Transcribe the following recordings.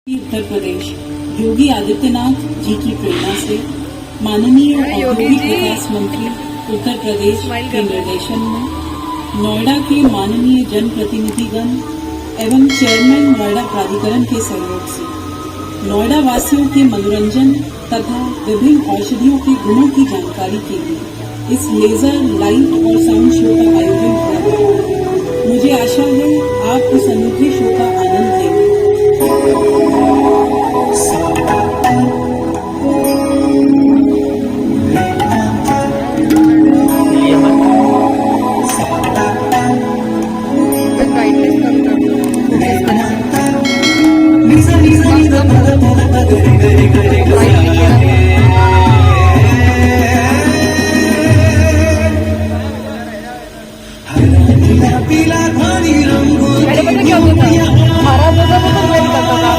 उत्तर प्रदेश योगी आदित्यनाथ जी की प्रेरणा से माननीय औद्योगिक विकास मंत्री उत्तर प्रदेश के निर्देशन में नोएडा के माननीय जनप्रतिनिधिगण एवं चेयरमैन नोएडा प्राधिकरण के सहयोग से नोएडा वासियों के मनोरंजन तथा विभिन्न औषधियों के गुणों की जानकारी के लिए इस लेजर लाइट और साउंड शो का आयोजन किया गया। मुझे आशा है आप इस अनूठे शो का आनंद लेंगे। क्या होता है हमारा लोगों को तो नहीं पता था।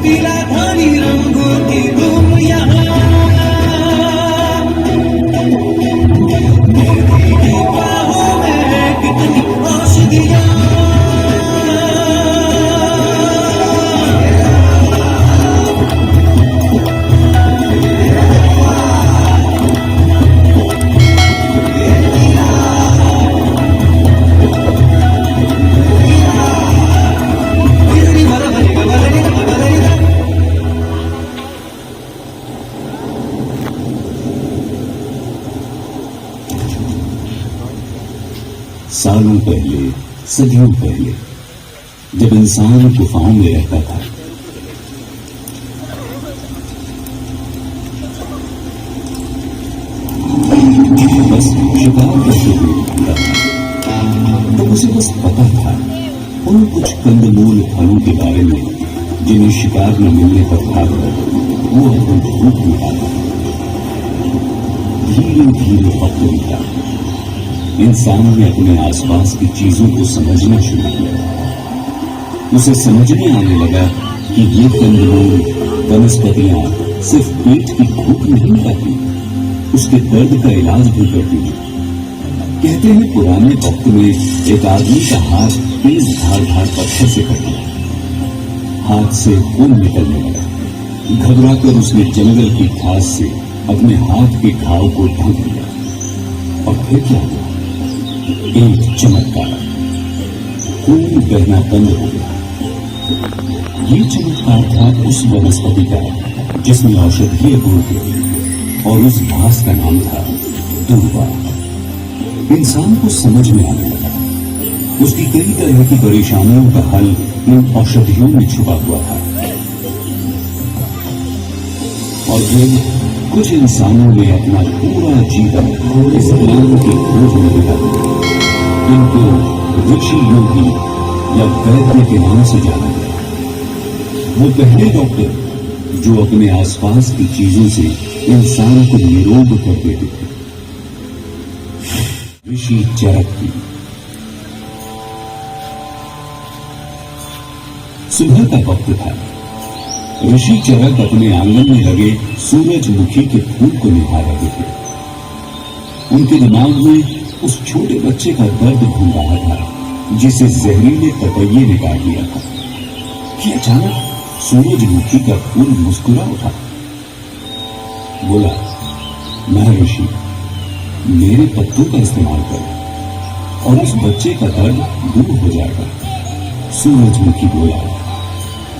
पीला धानी रंगों की तुम यहाँ मेरी बाहों में कितनी औषधियाँ सालों पहले, सदियों पहले, जब इंसान गुफाओं में रहता था, बस शिकार का शुरू होता था। तब उसे बस पता था उन कुछ कंदमूल फलों के बारे में जिन्हें शिकार न मिलने पर भागकर वो अपनी भूख मिटाता। धीरे धीरे वक्त बीता, इंसान ने अपने आसपास की चीजों को समझना शुरू किया। उसे समझने आने लगा कि ये कंदमूल वनस्पतियां सिर्फ पेट की भूख नहीं मिटाती, उसके दर्द का इलाज भी करती हैं। कहते हैं पुराने वक्त में एक आदमी का हाथ तेज धार पत्थर से कट गया। हाथ से खून निकलने लगा। घबराकर उसने जंगल की घास से अपने हाथ के घाव को ढक लिया। और फिर क्या हुआ? एक चमत्कार, खून बहना बंद हो गया। ये चमत्कार था उस वनस्पति का जिसमें औषधीय गुण थे और उस घास का नाम था दूर्वा। इंसान को समझ में आने लगा उसकी कई तरह की परेशानियों का हल इन औषधियों में छुपा हुआ था। और फिर कुछ इंसानों ने अपना पूरा जीवन इस ज्ञान की खोज में लगा दिया। इनको ऋषि योगी या वैद्य के नाम से जाना गया। वो पहले डॉक्टर जो अपने आसपास की चीजों से इंसान को निरोग कर देते थे। ऋषि चरक की। सुबह का वक्त था। ऋषि चरक अपने आंगन में लगे सूरजमुखी के फूल को निहार रहे थे। उनके दिमाग में उस छोटे बच्चे का दर्द घूम रहा था जिसे जहरीले पपैये ने काट लिया था कि अचानक सूरजमुखी का फूल मुस्कुरा उठा। बोला, महर्षि, मेरे पत्तों का इस्तेमाल करो और उस बच्चे का दर्द दूर हो जाएगा। सूरजमुखी बोला,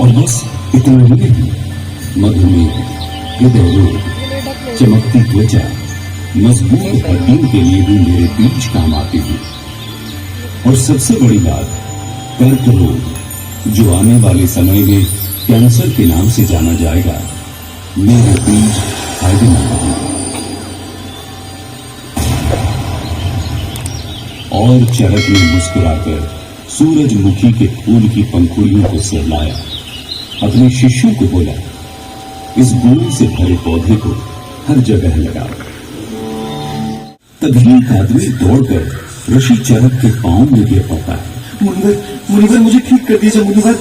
और बस इतना ही नहीं, मधुमेह, हृदय रोग, चमकती त्वचा, मजबूत हड्डियों के लिए भी मेरे बीज काम आते हैं। और सबसे बड़ी बात, कर्क रोग जो आने वाले समय में कैंसर के नाम से जाना जाएगा, मेरे बीज फायदेमंद होंगे। और चरक ने मुस्कुराकर सूरजमुखी के फूल की पंखुड़ियों को सहलाया, अपने शिष्यों को बोला, इस गुणों से भरे पौधे को हर जगह लगाओ। तभी एक आदमी दौड़कर ऋषि चरक के पांव में गिर पड़ता है। मुनिवर मुझे ठीक कर दीजिए मुनिवर।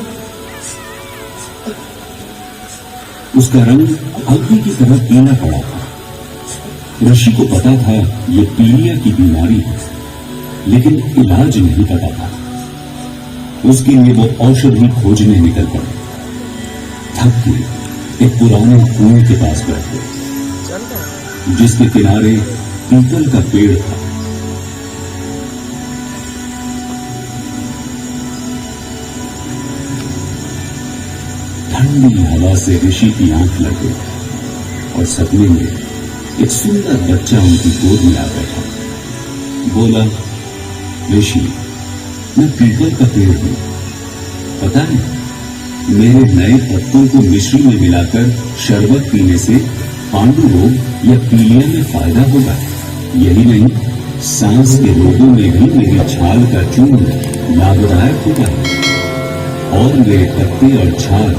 उसका रंग अग्नि की तरह पीला पड़ा था। ऋषि को पता था यह पीलिया की बीमारी है, लेकिन इलाज नहीं पता था। उसके लिए वो औषधि खोजने निकल पड़े। थक के एक पुराने कुएं के पास बैठे, जिसके किनारे पीपल का पेड़ था। ठंडी हवा से ऋषि की आंख लग गई और सपने में एक सुंदर बच्चा उनकी गोद में आ बैठा। बोला, ऋषि, मैं पीपल का पेड़ हूं। पता है, मेरे नए पत्तों को मिश्री में मिलाकर शरबत पीने से पांडु रोग या पीलिया में फायदा होगा। यही नहीं, सांस के रोगों में भी मेरी छाल का चूर्ण लाभदायक होगा। और मेरे पत्ते और छाल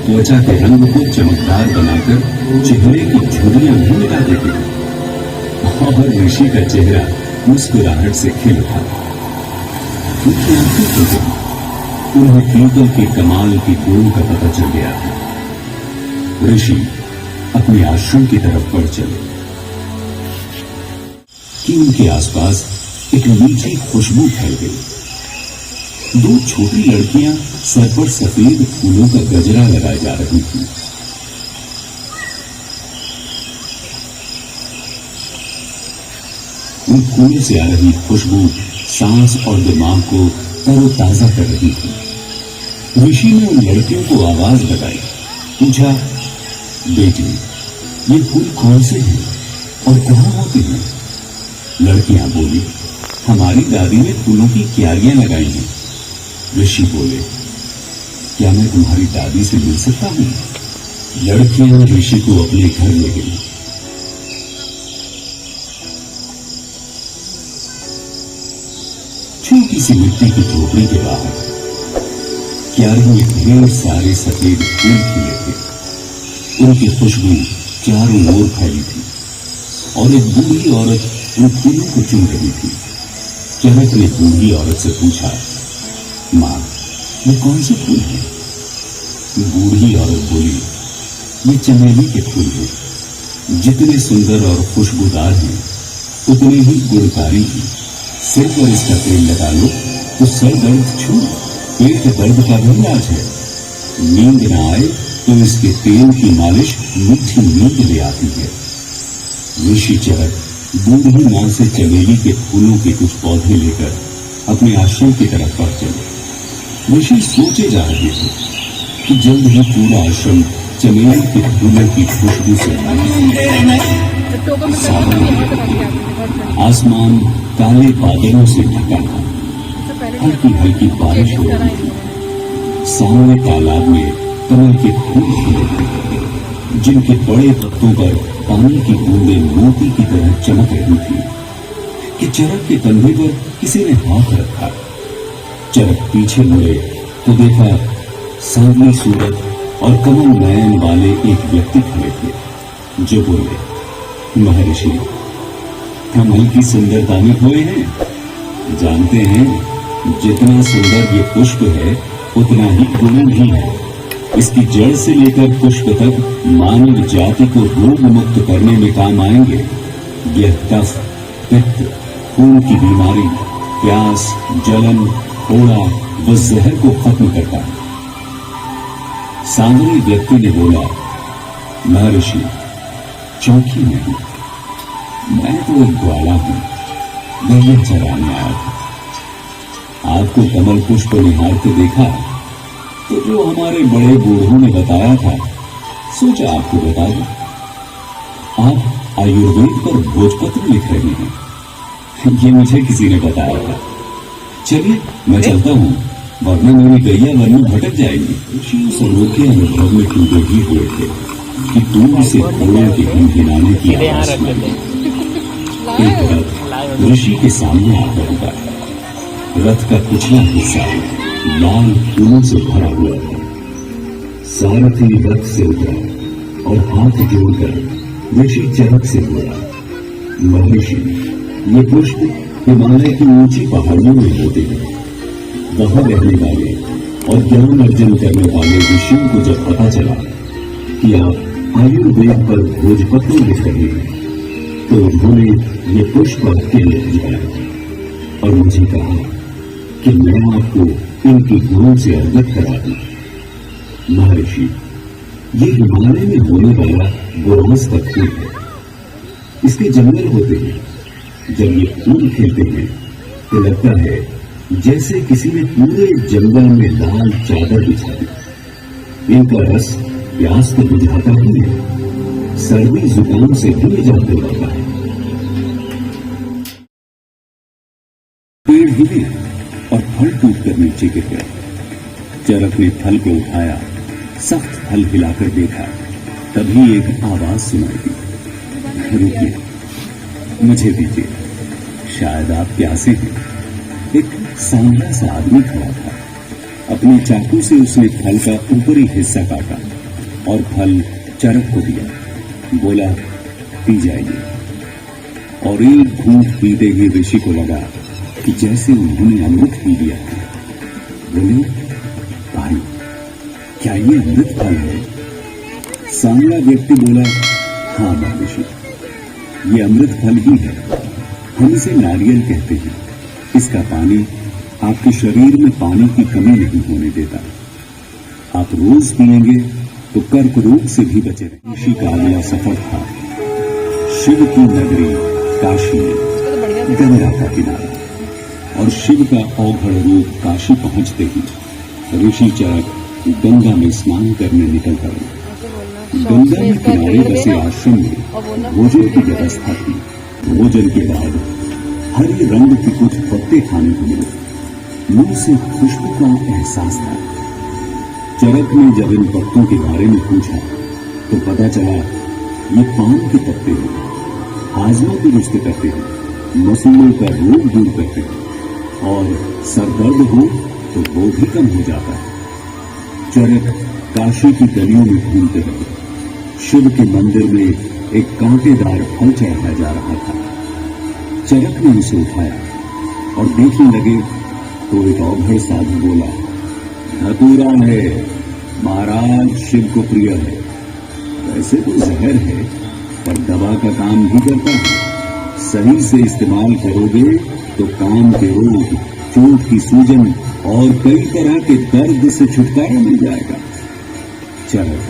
त्वचा के रंग को चमकदार बनाकर चेहरे की झुर्रियां भी मिटा देते हैं। और ऋषि का चेहरा मुस्कुराहट से खिल उठा। उनकी आंखें खुल गई। उन्हें पीपल के कमाल की गुण का पता चल गया था। ऋषि अपने आश्रम की तरफ बढ़ चले कि उनके आसपास एक मीठी खुशबू फैल गई। दो छोटी लड़कियां सर पर सफेद फूलों का गजरा लगाए जा रही थीं। उन फूलों से आ रही खुशबू सांस और दिमाग को तरोताजा कर रही थी। ऋषि ने उन लड़कियों को आवाज लगाई, पूछा, बेटी, ये फूल कौन से हैं और कहां होते हैं? लड़कियां बोली, हमारी दादी ने फूलों की क्यारियां लगाई हैं। ऋषि बोले, क्या मैं तुम्हारी दादी से मिल सकता हूं? लड़कियां ऋषि को अपने घर ले गई। छोटी सी मिट्टी की झोपड़ी के बाहर क्यारी में ढेर सारे सफेद फूल खिले थे। उनकी खुशबू चारों ओर फैली थी और एक बूढ़ी औरत उन फूलों को चुन रही थी। चरक ने बूढ़ी औरत से पूछा, मां, ये कौन से फूल हैं? बूढ़ी औरत बोली, ये चमेली के फूल हैं। जितने सुंदर और खुशबूदार हैं, उतने ही गुणकारी हैं। सिर पर इसका तेल लगा लो तो सर दर्द छूट, पेट दर्द का भी इलाज है। नींद न आए तो इसके तेल की मालिश मीठी नींद ले आती है। ऋषि चरक बूढ़ी मां से चमेली के फूलों के कुछ पौधे लेकर अपने आश्रम की तरफ बढ़ चले। ऋषि सोचे जा रहे थे कि जल्द ही पूरा आश्रम चमेली के फूलों की खुशबू से आसमान काले बादलों से ढका था। हल्की हल्की बारिश हो रही थी। सामने तालाब में कमल के फूल खिले थे, जिनके बड़े पत्तों पर पानी की बूंदें मोती की तरह चमक रही थी। कि चरक के कंधे पर किसी ने हाथ रखा। चरक पीछे मुड़े तो देखा सांवली सूरत और कमल नयन वाले एक व्यक्ति खड़े थे, जो बोले, महर्षि, कमल की सुंदरता में खोए हैं। जानते हैं, जितना सुंदर ये पुष्प है, उतना ही गुण भी है। इसकी जड़ से लेकर पुष्प तक मानव जाति को रोग मुक्त करने में काम आएंगे। यह कफ, पित्त, खून की बीमारी, प्यास, जलन, फोड़ा व जहर को खत्म करता है। सांवले व्यक्ति ने बोला, महर्षि, चौंकी नहीं, मैं तो एक ग्वाला हूं, गैया चराने आया था। आपको कमल पुष्प निहारते देखा तो जो हमारे बड़े बूढ़ों ने बताया था, सोचा आपको बता दूं। आप आयुर्वेद पर भोजपत्र लिख रहे हैं, ये मुझे किसी ने बताया था। चलिए मैं चलता हूँ, वरना मेरी गैया वन में भटक जाएगी। ऋषि उस अनोखे अनुभव में टूटे ही हुए थे कि दूर से घोड़ों के गिनगिनाने की आवाज सुनाई। एक रथ ऋषि के सामने आकर रुका। रथ का पिछला हिस्सा लाल फूलों से भरा हुआ था। सारथी रथ से उतरा और हाथ जोड़कर ऋषि चरक से बोला, महर्षि, ये पुष्प हिमालय की ऊंची पहाड़ियों में होते हैं। वहां रहने वाले और ज्ञान अर्जन करने वाले ऋषियों को जब पता चला कि आप आयुर्वेद पर भोजपत्र लिख रहे हैं, तो उन्होंने ये पुष्प आपके लिए भिजवाया और मुझे कहा कि मैं आपको इनकी गुणों से अवगत करा दूं। महर्षि, ये हिमालय में होने वाला बुरांस का फूल है। इसके जंगल होते हैं। जब ये फूल खिलते हैं तो लगता है जैसे किसी ने पूरे जंगल में लाल चादर बिछा दी। इनका रस प्यास तो बुझाता ही है, सर्दी जुकाम से भी निजात दिलाता है। पेड़ हिले और फल टूटकर नीचे गिर गया। चरक ने फल को उठाया, सख्त फल हिलाकर देखा, तभी एक आवाज सुनाई दी, रुकिए, मुझे दीजिए, शायद आप प्यासे हैं। एक सांवला सा आदमी खड़ा था। अपने चाकू से उसने फल का ऊपरी हिस्सा काटा और फल चरक को दिया। बोला, पी जाइए। और एक घूंट पीते ही ऋषि को लगा कि जैसे उन्होंने अमृत पी लिया। बोले, भाई, क्या ये अमृत फल है? सांवला व्यक्ति बोला, हाँ महर्षि, ये अमृत फल ही है। हम इसे नारियल कहते हैं। इसका पानी आपके शरीर में पानी की कमी नहीं होने देता। आप रोज पिएंगे तो कर्क रोग से भी बचे रहेंगे। ऋषि का अगला सफर था शिव की नगरी काशी, गंगा का किनारा। और शिव का औघड़ रूप काशी पहुंचते ही ऋषि चरक गंगा में स्नान करने निकल पड़े। गंगा के किनारे बसे आश्रम में भोजन की व्यवस्था थी। भोजन के बाद हरे रंग के कुछ पत्ते खाने को मिले। मुंह से खुशबू का एहसास था। चरक ने जब इन पत्तों के बारे में पूछा तो पता चला ये पान के पत्ते हैं। हाजमा की दुरुस्त करते हैं, मसूड़ों का रोग दूर करते हैं और सरदर्द हो तो वो भी कम हो जाता है। चरक काशी की गलियों में घूमते रहे। शिव के मंदिर में एक कांटेदार फल चढ़ाया जा रहा था। चरक ने उसे उठाया और देखने लगे तो एक औघड़ साधु बोला, धतूरा है, महाराज शिव को प्रिय है। वैसे तो जहर है पर दवा का काम भी करता है। सही से इस्तेमाल करोगे तो कान के रोग, चोट की सूजन और कई तरह के दर्द से छुटकारा मिल जाएगा। चरक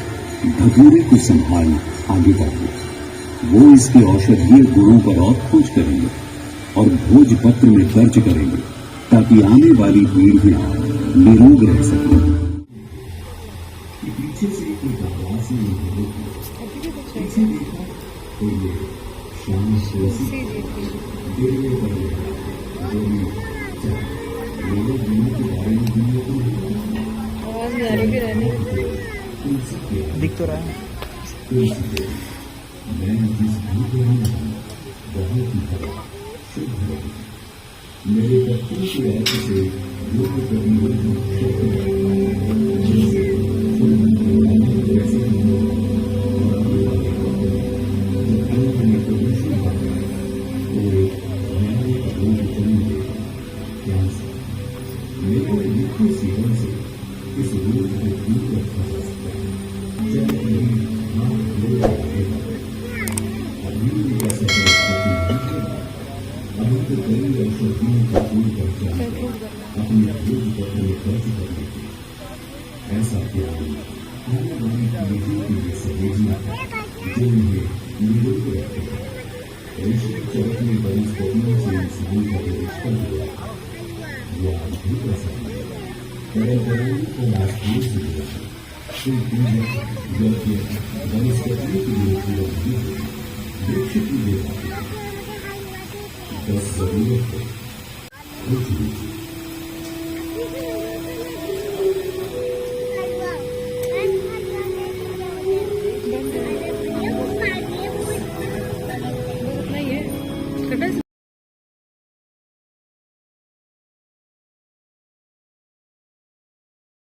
धतूरे को संभाल आगे बढ़े। वो इसके औषधीय गुणों पर और खोज करेंगे और भोजपत्र में दर्ज करेंगे ताकि आने वाली पीढ़ियां निरोग रह सकें। पीछे से एक आवाज पीछे देखा तो ये शाम सोसी गिरने पर दिख तो रहा है। मैं जिस भी बहुत ही भरा शुभ है। मेरे पत्तों की रात से योग करने जैसे सेवन से इस रोग को दूर रखा जा सकता है। जब अपनी भोज पत्र में खर्च कर देते। ऐसा ज्ञान आने वाली पीढ़ियों के लिए सहेजना जो उन्हें निरोग रखते हैं। ऋषि चरक में वनस्पतियों से इंसान का जो रिश्ता हुआ वो आज भी ऐसा है। परंपराओं और आस्थाओं से जुड़ा है। जबकि वनस्पतियों की जरूरत नहीं है, वृक्ष की जरूरत है। बस जरूरत है है